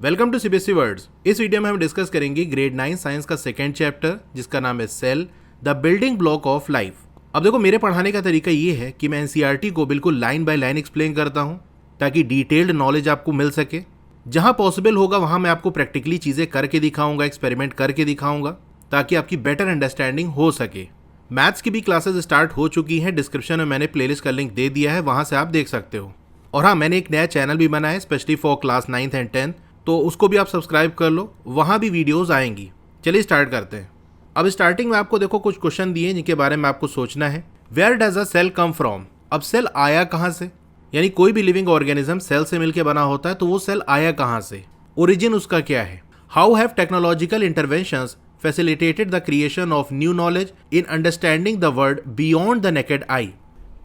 Welcome to CBSE words. इस video में हम डिस्कस करेंगे ग्रेड 9 साइंस का सेकेंड चैप्टर जिसका नाम है cell the building block of life. अब देखो, मेरे पढ़ाने का तरीका ये है कि मैं एनसीईआरटी को बिल्कुल लाइन बाय लाइन एक्सप्लेन करता हूँ ताकि डिटेल्ड नॉलेज आपको मिल सके। जहाँ पॉसिबल होगा वहाँ मैं आपको प्रैक्टिकली चीज़ें करके दिखाऊंगा, एक्सपेरिमेंट करके दिखाऊंगा ताकि आपकी बेटर अंडरस्टैंडिंग हो सके। मैथ्स की भी क्लासेस स्टार्ट हो चुकी हैं, डिस्क्रिप्शन में मैंने प्लेलिस्ट का लिंक दे दिया है, वहाँ से आप देख सकते हो। और हाँ, मैंने एक नया चैनल भी बनाया है specially for class 9th and 10th, तो उसको भी आप सब्सक्राइब कर लो, वहाँ भी वीडियोज़ आएंगी। चलिए स्टार्ट करते हैं। अब स्टार्टिंग में आपको देखो कुछ क्वेश्चन दिए जिनके बारे में आपको सोचना है। Where does a cell come from? अब सेल आया कहाँ से, यानी कोई भी लिविंग ऑर्गेनिज्म सेल से मिलकर बना होता है, तो वो सेल आया कहाँ से, ओरिजिन उसका क्या है। How have technological interventions facilitated the creation of new knowledge in understanding the world beyond the naked eye?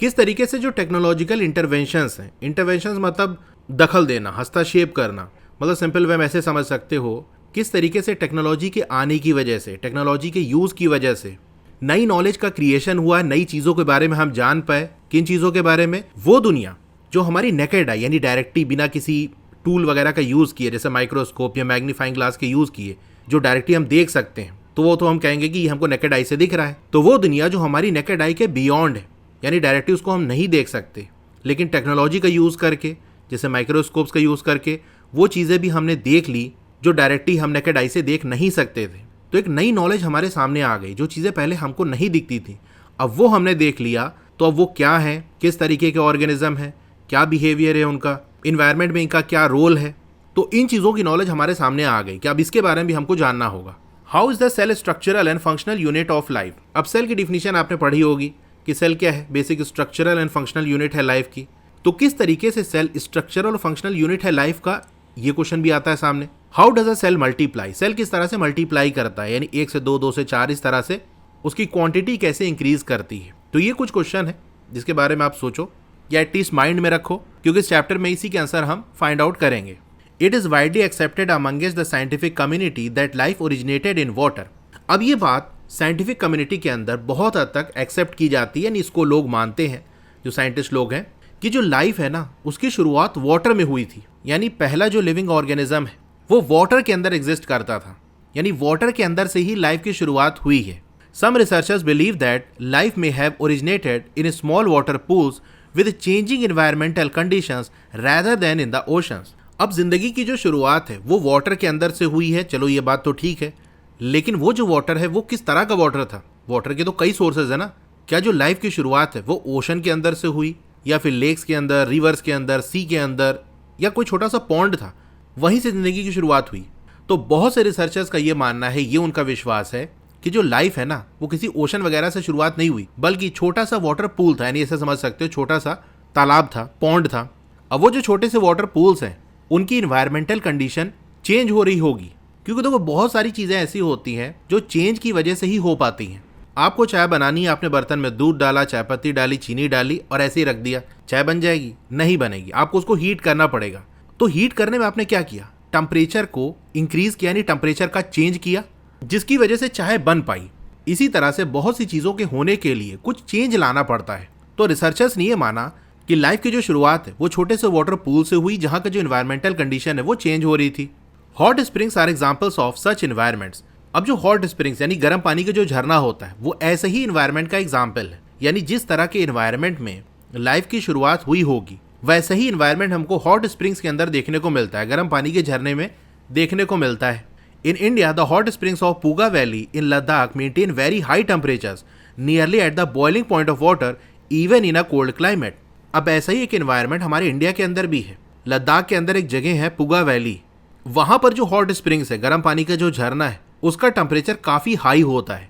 किस तरीके से जो टेक्नोलॉजिकल इंटरवेंशंस हैं, इंटरवेंशंस मतलब दखल देना, हस्तक्षेप करना, मतलब सिंपल वे में ऐसे समझ सकते हो, किस तरीके से टेक्नोलॉजी के आने की वजह से, टेक्नोलॉजी के यूज़ की वजह से नई नॉलेज का क्रिएशन हुआ, नई चीज़ों के बारे में हम जान पाए। किन चीज़ों के बारे में? वो दुनिया जो हमारी नेकेड आई यानी डायरेक्टली बिना किसी टूल वगैरह का यूज़ किए, जैसे माइक्रोस्कोप या मैग्नीफाइंग ग्लास के यूज़ किए, जो डायरेक्टली हम देख सकते हैं, तो वो तो हम कहेंगे कि ये हमको नेकेड आई से दिख रहा है। तो वो दुनिया जो हमारी नेकेड आई के बियॉन्ड है, यानी डायरेक्टली उसको हम नहीं देख सकते, लेकिन टेक्नोलॉजी का यूज़ करके, जैसे माइक्रोस्कोप्स का यूज़ करके, वो चीज़ें भी हमने देख ली जो डायरेक्टली हम नेकेड आई से देख नहीं सकते थे। तो एक नई नॉलेज हमारे सामने आ गई, जो चीज़ें पहले हमको नहीं दिखती थी, अब वो हमने देख लिया। तो अब वो क्या है, किस तरीके के ऑर्गेनिज्म है, क्या बिहेवियर है उनका, इन्वायरमेंट में इनका क्या रोल है, तो इन चीज़ों की नॉलेज हमारे सामने आ गई कि अब इसके बारे में भी हमको जानना होगा। How is the cell structural and functional unit of life? अब सेल की डिफिनीशन आपने पढ़ी होगी कि सेल क्या है, basic structural and functional unit है लाइफ की। तो किस तरीके से सेल स्ट्रक्चरल और फंक्शनल यूनिट है लाइफ का, ये क्वेश्चन भी आता है सामने। How does a cell multiply? Cell किस तरह से मल्टीप्लाई करता है, यानी 1 से 2, 2 से 4, इस तरह से उसकी क्वांटिटी कैसे इंक्रीज करती है। तो ये कुछ क्वेश्चन है जिसके बारे में आप सोचो या एटलीस्ट माइंड में रखो, क्योंकि इस चैप्टर में इसी के आंसर हम फाइंड आउट करेंगे। It is widely accepted amongst the scientific community that life originated in water. अब ये बात साइंटिफिक कम्युनिटी के अंदर बहुत हद तक एक्सेप्ट की जाती है, यानी इसको लोग मानते हैं, जो साइंटिस्ट लोग हैं, कि जो लाइफ है ना, उसकी शुरुआत वाटर में हुई थी। यानी पहला जो लिविंग ऑर्गेनिज्म है वो वाटर के अंदर एग्जिस्ट करता था, यानी वाटर के अंदर से ही लाइफ की शुरुआत हुई है। Some researchers believe that life में have originated in small water pools with changing environmental conditions rather than in the oceans. अब जिंदगी की जो शुरुआत है वो वाटर के अंदर से हुई है, चलो ये बात तो ठीक है, लेकिन वो जो वाटर है वो किस तरह का वाटर था? वाटर के तो कई सोर्सेज है ना। क्या जो लाइफ की शुरुआत है वो ओशन के अंदर से हुई, या फिर लेक्स के अंदर, रिवर्स के अंदर, सी के अंदर, या कोई छोटा सा पॉन्ड था, वहीं से जिंदगी की शुरुआत हुई? तो बहुत से रिसर्चर्स का ये मानना है, ये उनका विश्वास है कि जो लाइफ है ना वो किसी ओशन वगैरह से शुरुआत नहीं हुई, बल्कि छोटा सा वाटर पूल था, यानी ऐसा समझ सकते हो छोटा सा तालाब था, पॉन्ड था। अब वो जो छोटे से वाटर पूल्स हैं उनकी इन्वायरमेंटल कंडीशन चेंज हो रही होगी, क्योंकि देखो बहुत सारी चीज़ें ऐसी होती हैं जो चेंज की वजह से ही हो पाती हैं। आपको चाय बनानी है, आपने बर्तन में दूध डाला, चाय पत्ती डाली, चीनी डाली और ऐसे ही रख दिया, चाय बन जाएगी? नहीं बनेगी, आपको उसको हीट करना पड़ेगा। तो हीट करने में आपने क्या किया? टेम्परेचर को इंक्रीज किया, यानी टेम्परेचर का चेंज किया, जिसकी वजह से चाय बन पाई। इसी तरह से बहुत सी चीज़ों के होने के लिए कुछ चेंज लाना पड़ता है। तो रिसर्चर्स ने ये माना कि लाइफ की जो शुरुआत है वो छोटे से वाटर पूल से हुई, जहाँ का जो इन्वायरमेंटल कंडीशन है वो चेंज हो रही थी। Hot springs are examples of such environments. अब जो हॉट स्प्रिंग्स यानी गर्म पानी का जो झरना होता है वो ऐसे ही इन्वायरमेंट का एग्जाम्पल है, यानी जिस तरह के इन्वायरमेंट में लाइफ की शुरुआत हुई होगी वैसे ही इन्वायरमेंट हमको हॉट स्प्रिंग्स के अंदर देखने को मिलता है, गर्म पानी के झरने में देखने को मिलता है। In India the hot springs of Puga valley in Ladakh maintain very high temperatures nearly at the boiling point of water even in a cold climate. अब ऐसा ही एक एनवायरनमेंट हमारे इंडिया के अंदर भी है। लद्दाख के अंदर एक जगह है पूगा वैली, वहाँ पर जो हॉट स्प्रिंग्स है, गर्म पानी का जो झरना है, उसका टेम्परेचर काफ़ी हाई होता है,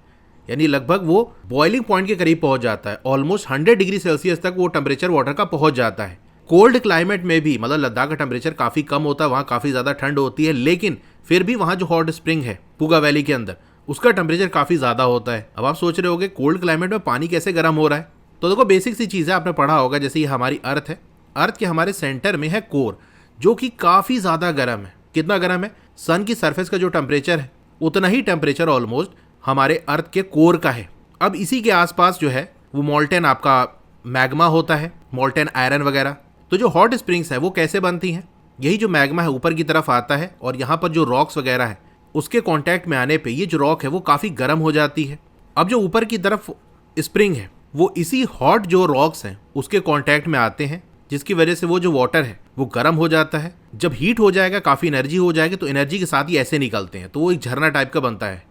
यानी लगभग वो बॉइलिंग पॉइंट के करीब पहुँच जाता है। ऑलमोस्ट 100 डिग्री सेल्सियस तक वो टेम्परेचर वाटर का पहुँच जाता है। कोल्ड क्लाइमेट में भी, मतलब लद्दाख का टेम्परेचर काफ़ी कम होता है, वहाँ काफ़ी ज़्यादा ठंड होती है, लेकिन फिर भी वहाँ जो हॉट स्प्रिंग है पूगा वैली के अंदर, उसका टेम्परेचर काफ़ी ज़्यादा होता है। अब आप सोच रहे होगे कोल्ड क्लाइमेट में पानी कैसे गर्म हो रहा है? तो देखो बेसिक सी चीज़ें आपने पढ़ा होगा, जैसे ये हमारी अर्थ है, अर्थ के हमारे सेंटर में है कोर, जो कि काफ़ी ज़्यादा गर्म है। कितना गर्म है? सन की सरफेस का जो टेम्परेचर है उतना ही टेम्परेचर ऑलमोस्ट हमारे अर्थ के कोर का है। अब इसी के आसपास जो है वो मोल्टेन आपका मैग्मा होता है, मोल्टेन आयरन वगैरह। तो जो हॉट स्प्रिंग्स है वो कैसे बनती हैं? यही जो मैग्मा है ऊपर की तरफ आता है और यहाँ पर जो रॉक्स वगैरह है उसके कांटेक्ट में आने पे ये जो रॉक है वो काफ़ी गर्म हो जाती है। अब जो ऊपर की तरफ स्प्रिंग है वो इसी हॉट जो रॉक्स हैं उसके कांटेक्ट में आते हैं, जिसकी वजह से वो जो वाटर है वो गर्म हो जाता है। जब हीट हो जाएगा, काफ़ी एनर्जी हो जाएगी, तो एनर्जी के साथ ही ऐसे निकलते हैं, तो वो एक झरना टाइप का बनता है।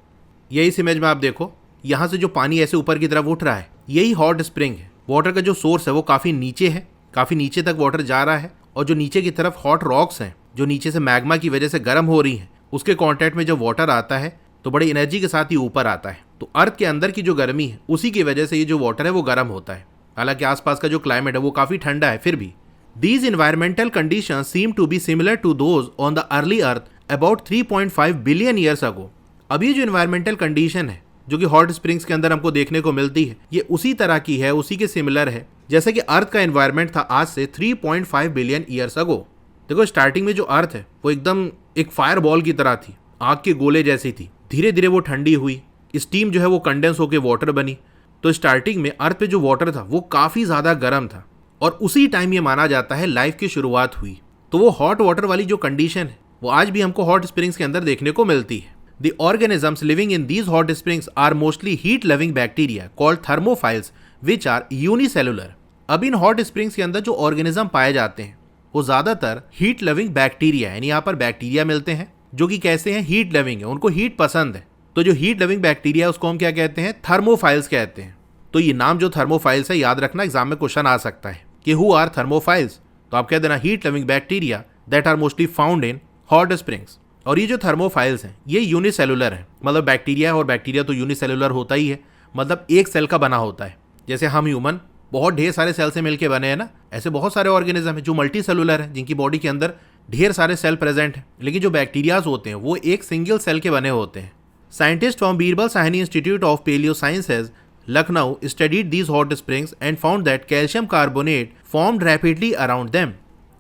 ये इस इमेज में आप देखो, यहाँ से जो पानी ऐसे ऊपर की तरफ उठ रहा है यही हॉट स्प्रिंग है। वाटर का जो सोर्स है वो काफ़ी नीचे है, काफ़ी नीचे तक वाटर जा रहा है, और जो नीचे की तरफ हॉट रॉक्स हैं जो नीचे से मैग्मा की वजह से गर्म हो रही हैं उसके कांटेक्ट में जब वाटर आता है तो बड़ी एनर्जी के साथ ही ऊपर आता है। तो अर्थ के अंदर की जो गर्मी है उसी की वजह से ये जो वाटर है वो गर्म होता है। हालांकि आसपास का जो क्लाइमेट है वो काफ़ी ठंडा है, फिर भी these environmental conditions seem to be similar to those on the early earth about 3.5 billion years ago. अब ये जो इन्वायरमेंटल कंडीशन है जो कि हॉट स्प्रिंग्स के अंदर हमको देखने को मिलती है, ये उसी तरह की है, उसी के सिमिलर है जैसे कि अर्थ का एनवायरनमेंट था आज से 3.5 बिलियन ईयर्स अगो। देखो स्टार्टिंग में जो अर्थ है वो एकदम एक फायर बॉल की तरह थी, आग के गोले जैसी थी। धीरे धीरे वो ठंडी हुई, स्टीम जो है वो कंडेंस होकर वाटर बनी। तो स्टार्टिंग में अर्थ पे जो वाटर था वो काफ़ी ज़्यादा गर्म था, और उसी टाइम ये माना जाता है लाइफ की शुरुआत हुई। तो वो हॉट वाटर वाली जो कंडीशन है वो आज भी हमको हॉट स्प्रिंग्स के अंदर देखने को मिलती है। The organisms living in these hot springs are mostly heat loving bacteria called thermophiles which are unicellular. अब इन हॉट स्प्रिंग्स के अंदर जो ऑर्गेनिज्म पाए जाते हैं वो ज़्यादातर हीट लविंग बैक्टीरिया, यानी यहाँ पर बैक्टीरिया मिलते हैं जो कि कैसे हैं, हीट लविंग है, उनको हीट पसंद है। तो जो हीट लविंग बैक्टीरिया उसको हम क्या कहते हैं, थर्मोफाइल्स कहते हैं। तो ये नाम जो थर्मोफाइल्स है, याद रखना एग्जाम में क्वेश्चन आ सकता है कि हु आर थर्मोफाइल्स, तो आप कह देना heat loving bacteria that are mostly found in hot springs. और ये जो थर्मोफाइल्स हैं ये यूनिसेलुलर है, मतलब बैक्टीरिया है, और बैक्टीरिया तो यूनिसेलुलर होता ही है, मतलब एक सेल का बना होता है। जैसे हम ह्यूमन बहुत ढेर सारे सेल से मिलकर बने हैं ना, ऐसे बहुत सारे ऑर्गेनिज्म हैं जो मल्टी सेलुलर हैं, जिनकी बॉडी के अंदर ढेर सारे सेल प्रेजेंट हैं। लेकिन जो बैक्टीरियाज होते हैं वो एक सिंगल सेल के बने होते हैं। Scientist from Birbal Sahni institute of palaeosciences Lucknow studied these hot springs and found that calcium carbonate formed rapidly around them.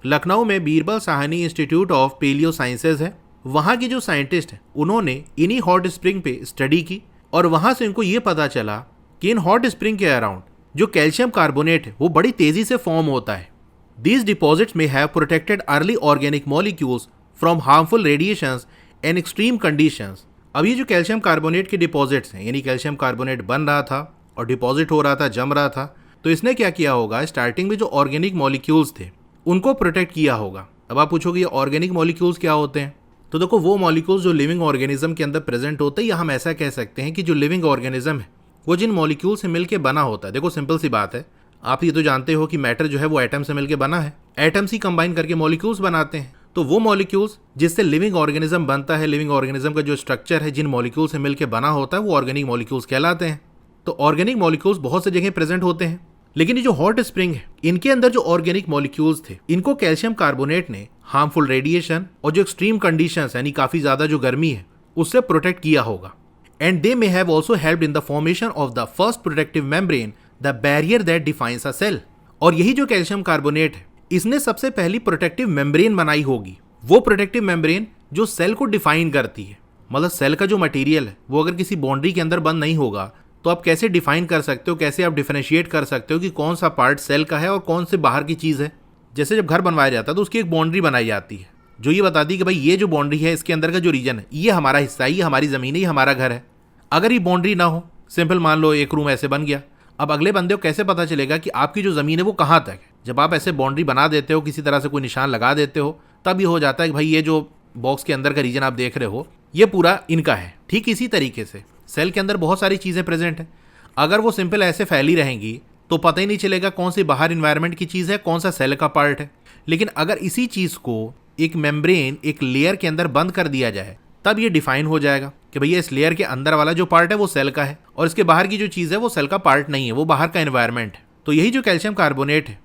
Lucknow में Birbal Sahni institute of palaeosciences है, वहाँ की जो साइंटिस्ट हैं उन्होंने इन्हीं हॉट स्प्रिंग पे स्टडी की, और वहाँ से उनको ये पता चला कि इन हॉट स्प्रिंग के अराउंड जो कैल्शियम कार्बोनेट है वो बड़ी तेजी से फॉर्म होता है। These deposits may have protected early organic molecules from harmful radiations and extreme conditions। अब ये जो कैल्शियम कार्बोनेट के डिपॉजिट्स हैं, यानी कैल्शियम कार्बोनेट बन रहा था और डिपॉजिट हो रहा था, जम रहा था, तो इसने क्या किया होगा, स्टार्टिंग में जो ऑर्गेनिक मॉलिक्यूल्स थे उनको प्रोटेक्ट किया होगा। अब आप पूछोगे ये ऑर्गेनिक मॉलिक्यूल्स क्या होते हैं, तो देखो वो मॉलिक्यूल्स जो लिविंग ऑर्गेनिज्म के अंदर प्रेजेंट होते हैं, या हम ऐसा कह सकते हैं कि जो लिविंग ऑर्गेनिज्म है वो जिन मॉलिक्यूल से मिलकर बना होता है। देखो सिंपल सी बात है, आप ये तो जानते हो कि मैटर जो है वो एटम से मिलकर बना है, एटम्स ही कंबाइन करके मॉलिक्यूल्स बनाते हैं। तो वो मॉलिक्यूल्स जिससे लिविंग ऑर्गेनिज्म बनता है, लिविंग ऑर्गेनिज्म का जो स्ट्रक्चर है जिन मॉलिक्यूल से मिलकर बना होता है वो ऑर्गेनिक मॉलिक्यूल्स कहलाते हैं। तो ऑर्गेनिक मॉलिक्यूल्स बहुत से जगह प्रेजेंट होते हैं, लेकिन ये जो हॉट स्प्रिंग है इनके अंदर जो ऑर्गेनिक मॉलिक्यूल्स थे इनको कैल्शियम कार्बोनेट ने हार्मफुल रेडिएशन और जो एक्सट्रीम कंडीशंस यानी काफी ज्यादा जो गर्मी है उससे प्रोटेक्ट किया होगा। And they may have also helped in the formation of the first protective membrane the barrier that defines a cell. और यही जो कैल्शियम कार्बोनेट है इसने सबसे पहली प्रोटेक्टिव मेम्ब्रेन बनाई होगी, वो प्रोटेक्टिव मेम्ब्रेन जो सेल को डिफाइन करती है। मतलब सेल का जो मटेरियल है वो अगर किसी बाउंड्री के अंदर बंद नहीं होगा तो आप कैसे डिफाइन कर सकते हो, कैसे आप डिफरेंशिएट कर सकते हो कि कौन सा पार्ट सेल का है और कौन से बाहर की चीज़ है। जैसे जब घर बनवाया जाता है तो उसकी एक बाउंड्री बनाई जाती है जो ये बताती है कि भाई ये जो बाउंड्री है इसके अंदर का जो रीजन है ये हमारा हिस्सा है, ये हमारी ज़मीन है, ये हमारा घर है। अगर ये बाउंड्री ना हो, सिंपल मान लो एक रूम ऐसे बन गया, अब अगले बंदे को कैसे पता चलेगा कि आपकी जो ज़मीन है वो कहाँ तक है। जब आप ऐसे बाउंड्री बना देते हो, किसी तरह से कोई निशान लगा देते हो, तब ये हो जाता है कि भाई ये जो बॉक्स के अंदर का रीजन आप देख रहे हो ये पूरा इनका है। ठीक इसी तरीके से सेल के अंदर बहुत सारी चीज़ें प्रेजेंट हैं, अगर वो सिंपल ऐसे फैली रहेंगी तो पता ही नहीं चलेगा कौन सी बाहर इन्वायरमेंट की चीज़ है, कौन सा सेल का पार्ट है। लेकिन अगर इसी चीज़ को एक मेम्ब्रेन, एक लेयर के अंदर बंद कर दिया जाए तब ये डिफाइन हो जाएगा कि भैया इस लेयर के अंदर वाला जो पार्ट है वो सेल का है और इसके बाहर की जो चीज़ है वो सेल का पार्ट नहीं है, वो बाहर का एनवायरनमेंट है। तो यही जो कैल्शियम कार्बोनेट है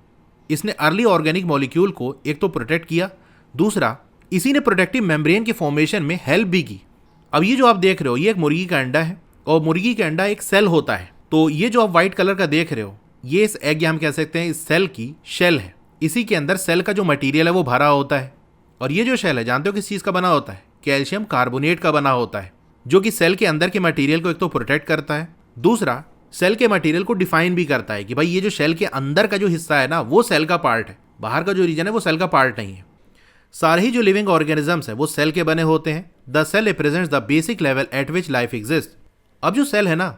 इसने अर्ली ऑर्गेनिक मॉलिक्यूल को एक तो प्रोटेक्ट किया, दूसरा इसी ने प्रोटेक्टिव मेम्ब्रेन के फॉर्मेशन में हेल्प भी की। अब ये जो आप देख रहे हो ये एक मुर्गी का अंडा है और मुर्गी का अंडा एक सेल होता है। तो ये जो आप व्हाइट कलर का देख रहे हो ये इस एग, या हम कह सकते हैं इस सेल की शेल है। इसी के अंदर सेल का जो मटेरियल है वो भरा होता है और ये जो शेल है जानते हो किस चीज़ का बना होता है, कैल्शियम कार्बोनेट का बना होता है, जो कि सेल के अंदर के मटेरियल को एक तो प्रोटेक्ट करता है, दूसरा सेल के मटेरियल को डिफाइन भी करता है कि भाई ये जो सेल के अंदर का जो हिस्सा है ना वो सेल का पार्ट है, बाहर का जो रीजन है वो सेल का पार्ट नहीं है। सारे ही जो लिविंग ऑर्गेनिजम्स है वो सेल के बने होते हैं। The cell represents the basic level at which life exist. अब जो सेल है ना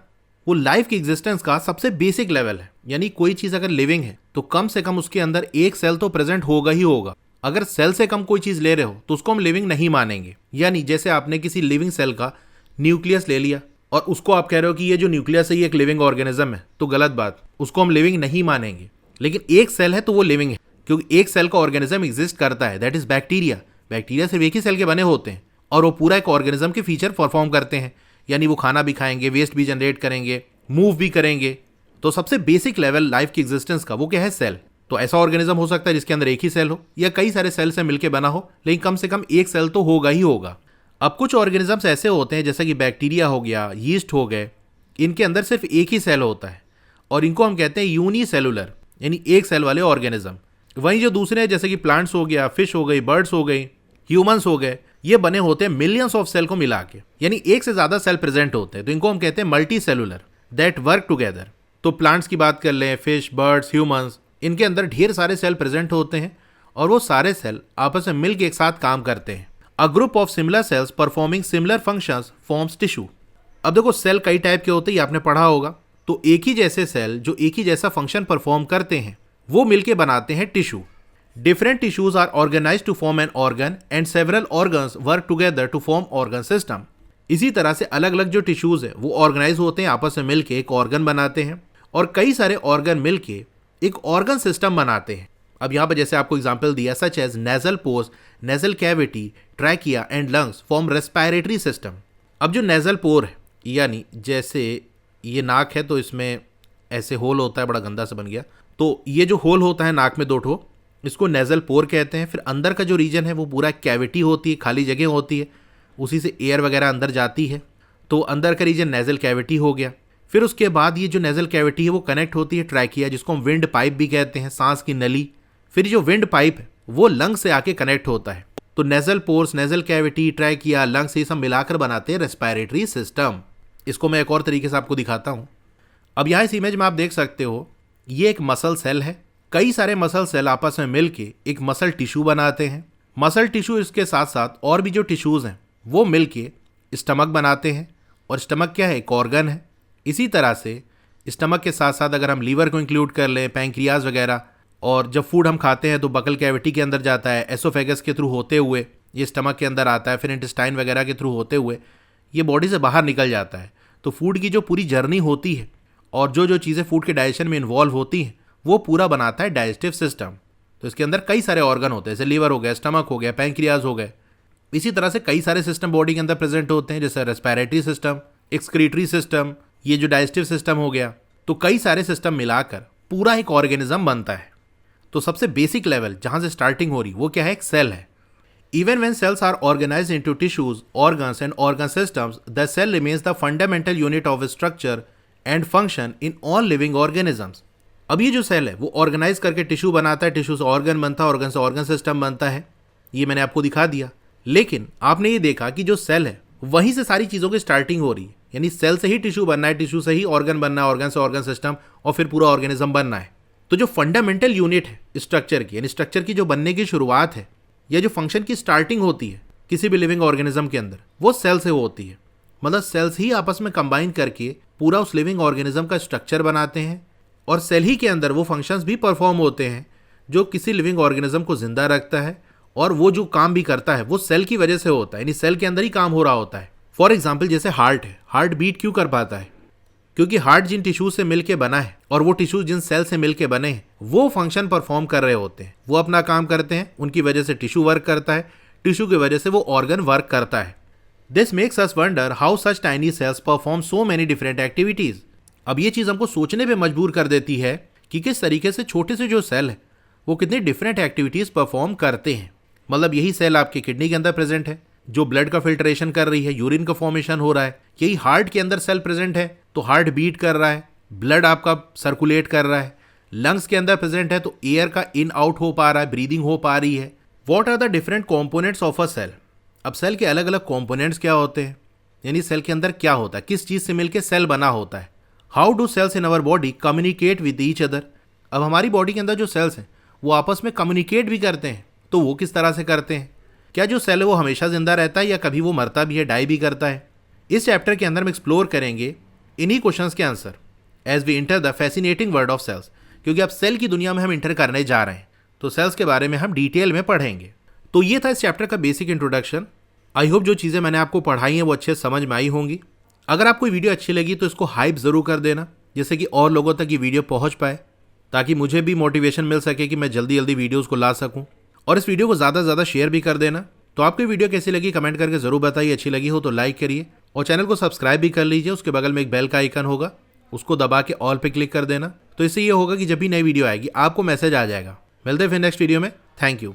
वो लाइफ की एग्जिस्टेंस का सबसे बेसिक लेवल है, यानी कोई चीज अगर लिविंग है तो कम से कम उसके अंदर एक सेल तो प्रेजेंट होगा ही होगा। अगर सेल से कम कोई चीज ले रहे हो तो उसको हम लिविंग नहीं मानेंगे। यानी जैसे आपने किसी लिविंग सेल का न्यूक्लियस ले लिया और उसको आप कह रहे हो कि ये जो न्यूक्लियस है ये एक लिविंग ऑर्गेनिज्म है, तो गलत बात, उसको हम लिविंग नहीं मानेंगे। लेकिन एक सेल है तो वो लिविंग है, क्योंकि एक सेल का ऑर्गेनिज्म एग्जिस्ट करता है, दैट इज बैक्टीरिया। बैक्टीरिया सिर्फ एक ही सेल के बने होते हैं और वो पूरा एक ऑर्गेनिज्म के फीचर परफॉर्म करते हैं, यानी वो खाना भी खाएंगे, वेस्ट भी जनरेट करेंगे, मूव भी करेंगे। तो सबसे बेसिक लेवल लाइफ की एग्जिस्टेंस का वो क्या है? सेल। तो ऐसा ऑर्गेनिज्म हो सकता है जिसके अंदर एक ही सेल हो या कई सारे सेल से मिलकर बना हो, लेकिन कम से कम एक सेल तो होगा ही होगा। अब कुछ ऑर्गेनिजम्स ऐसे होते हैं जैसे कि बैक्टीरिया हो गया, यीस्ट हो गए, इनके अंदर सिर्फ एक ही सेल होता है और इनको हम कहते हैं यूनिसेलुलर, यानी एक सेल वाले ऑर्गेनिज्म। वहीं जो दूसरे हैं जैसे कि प्लांट्स हो गया, फिश हो गई, बर्ड्स हो गई, ह्यूमंस हो गए, ये बने होते हैं मिलियंस ऑफ सेल को मिला के, यानी एक से ज्यादा सेल प्रेजेंट होते हैं, तो इनको हम कहते हैं multi cellular that work together. तो प्लांट्स की बात कर लें, फिश, बर्ड्स, ह्यूमंस, इनके अंदर ढेर सारे सेल प्रेजेंट होते हैं और वो सारे सेल आपस में मिलकर एक साथ काम करते हैं। A group of similar sales performing similar functions forms tissue. अब देखो सेल कई टाइप के होते हैं, ये आपने पढ़ा होगा। तो एक ही जैसे सेल जो एक ही जैसा फंक्शन परफॉर्म करते हैं वो मिलके बनाते हैं tissue. Different tissues are organised to form an organ and several organs work together to form organ system. इसी तरह से अलग अलग जो टिश्यूज है वो ऑर्गेनाइज होते हैं, आपस में मिलके एक ऑर्गन बनाते हैं और कई सारे ऑर्गन मिलके एक ऑर्गन सिस्टम बनाते हैं। अब यहाँ पर जैसे आपको एग्जाम्पल दिया, such as nasal pores, nasal cavity, trachea and lungs form respiratory system. अब जो नेजल पोर है, यानी जैसे ये नाक है तो इसमें ऐसे होल होता है, बड़ा गंदा सा बन गया, तो ये जो होल होता है नाक में दो ठो, इसको नेजल पोर कहते हैं। फिर अंदर का जो रीजन है वो पूरा कैविटी होती है, खाली जगह होती है, उसी से एयर वगैरह अंदर जाती है, तो अंदर का रीजन नेजल कैविटी हो गया। फिर उसके बाद ये जो नेजल कैविटी है वो कनेक्ट होती है ट्रैकिया, जिसको हम विंड पाइप भी कहते हैं, सांस की नली। फिर जो विंड पाइप है वो लंग से आके कनेक्ट होता है। तो nasal pores, nasal cavity, trachea, lungs, ये सब मिलाकर बनाते हैं रेस्पिरेटरी सिस्टम। इसको मैं एक और तरीके से आपको दिखाता हूँ। अब यहाँ इस इमेज में आप देख सकते हो ये एक मसल सेल है। कई सारे मसल सेल आपस में मिलके एक मसल टिश्यू बनाते हैं। मसल टिश्यू इसके साथ साथ और भी जो टिश्यूज हैं वो मिलके स्टमक बनाते हैं, और स्टमक क्या है? एक ऑर्गन है। इसी तरह से स्टमक के साथ साथ अगर हम लीवर को इंक्लूड कर लें, पैंक्रियाज वगैरह, और जब फूड हम खाते हैं तो बकल कैविटी के अंदर जाता है, एसोफेगस के थ्रू होते हुए ये स्टमक के अंदर आता है, फिर इंटेस्टाइन वगैरह के थ्रू होते हुए ये बॉडी से बाहर निकल जाता है। तो फूड की जो पूरी जर्नी होती है और जो जो चीज़ें फूड के डाइजेशन में इन्वॉल्व होती हैं वो पूरा बनाता है डाइजेस्टिव सिस्टम। तो इसके अंदर कई सारे ऑर्गन होते हैं, जैसे लीवर हो गया, स्टमक हो गया, पैंक्रियाज हो गए। इसी तरह से कई सारे सिस्टम बॉडी के अंदर प्रेजेंट होते हैं, जैसे रेस्पिरेटरी सिस्टम, एक्सक्रीटरी सिस्टम, ये जो डाइजेस्टिव सिस्टम हो गया। तो कई सारे सिस्टम मिलाकर पूरा एक ऑर्गेनिज्म बनता है। तो सबसे बेसिक लेवल जहां से स्टार्टिंग हो रही वो क्या है? एक सेल है। Even when cells are organised into tissues, organs and organ systems, the cell remains the fundamental unit of structure and function in all living organisms. अब ये जो सेल है वो ऑर्गेनाइज करके टिश्यू बनाता है, टिश्यू से ऑर्गन बनता है, ऑर्गन से ऑर्गन सिस्टम बनता है। ये मैंने आपको दिखा दिया। लेकिन आपने ये देखा कि जो सेल है वहीं से सारी चीज़ों की स्टार्टिंग हो रही है, यानी सेल से ही टिश्यू बनना है, टिश्यू से ही ऑर्गन बनना है, ऑर्गन से ऑर्गन सिस्टम, और फिर पूरा ऑर्गेनिज्म बनना है। तो जो फंडामेंटल यूनिट है स्ट्रक्चर की, यानी स्ट्रक्चर की जो बनने की शुरुआत है या जो फंक्शन की स्टार्टिंग होती है किसी भी लिविंग ऑर्गेनिज्म के अंदर, वो सेल से होती है। मतलब सेल्स ही आपस में कंबाइन करके पूरा उस लिविंग ऑर्गेनिज्म का स्ट्रक्चर बनाते हैं, और सेल ही के अंदर वो फंक्शंस भी परफॉर्म होते हैं जो किसी लिविंग ऑर्गेनिज्म को जिंदा रखता है, और वो जो काम भी करता है वो सेल की वजह से होता है, यानी सेल के अंदर ही काम हो रहा होता है। फॉर एग्जाम्पल जैसे हार्ट है, हार्ट बीट क्यों कर पाता है? क्योंकि हार्ट जिन टिश्यू से मिलके बना है और वो टिश्यू जिन सेल से मिलके बने हैं वो फंक्शन परफॉर्म कर रहे होते हैं, वो अपना काम करते हैं, उनकी वजह से टिश्यू वर्क करता है, टिश्यू की वजह से वो ऑर्गन वर्क करता है। This makes us wonder how such tiny cells perform so many different activities. अब ये चीज़ हमको सोचने पे मजबूर कर देती है कि किस तरीके से छोटे से जो सेल है वो कितनी डिफरेंट एक्टिविटीज़ परफॉर्म करते हैं। मतलब यही सेल आपके किडनी के अंदर प्रेजेंट है जो ब्लड का फिल्ट्रेशन कर रही है, यूरिन का फॉर्मेशन हो रहा है। यही हार्ट के अंदर सेल प्रेजेंट है तो हार्ट बीट कर रहा है, ब्लड आपका सर्कुलेट कर रहा है। लंग्स के अंदर प्रेजेंट है तो एयर का इन आउट हो पा रहा है, ब्रीदिंग हो पा रही है। What are the different components of a cell? अब सेल के अलग अलग कॉम्पोनेंट्स क्या होते हैं, यानी सेल के अंदर क्या होता है, किस चीज़ से मिलकर सेल बना होता है। How do cells in our body communicate with each other? अब हमारी बॉडी के अंदर जो सेल्स हैं वो आपस में कम्युनिकेट भी करते हैं। तो वो किस तरह से करते हैं, क्या जो सेल है वो हमेशा जिंदा रहता है या कभी वो मरता भी है, डाई भी करता है। इस चैप्टर के अंदर हम एक्सप्लोर करेंगे इन्हीं क्वेश्चंस के answer as we enter the fascinating world of cells, क्योंकि अब सेल की दुनिया में हम इंटर करने जा रहे हैं तो सेल्स के बारे में हम डिटेल में पढ़ेंगे। तो ये था इस चैप्टर का बेसिक इंट्रोडक्शन। आई होप जो चीज़ें मैंने आपको पढ़ाई हैं वो अच्छे समझ में आई होंगी। अगर आपको वीडियो अच्छी लगी तो इसको हाइप ज़रूर कर देना, जिससे कि और लोगों तक ये वीडियो पहुंच पाए, ताकि मुझे भी मोटिवेशन मिल सके कि मैं जल्दी जल्दी वीडियोज़ को ला सकूँ। और इस वीडियो को ज़्यादा से ज़्यादा शेयर भी कर देना। तो आपको वीडियो कैसी लगी कमेंट करके ज़रूर बताइए, अच्छी लगी हो तो लाइक करिए और चैनल को सब्सक्राइब भी कर लीजिए। उसके बगल में एक बेल का आइकन होगा, उसको दबा के ऑल पे क्लिक कर देना। तो इससे ये होगा कि जब भी नई वीडियो आएगी आपको मैसेज आ जाएगा। मिलते हैं फिर नेक्स्ट वीडियो में। Thank you.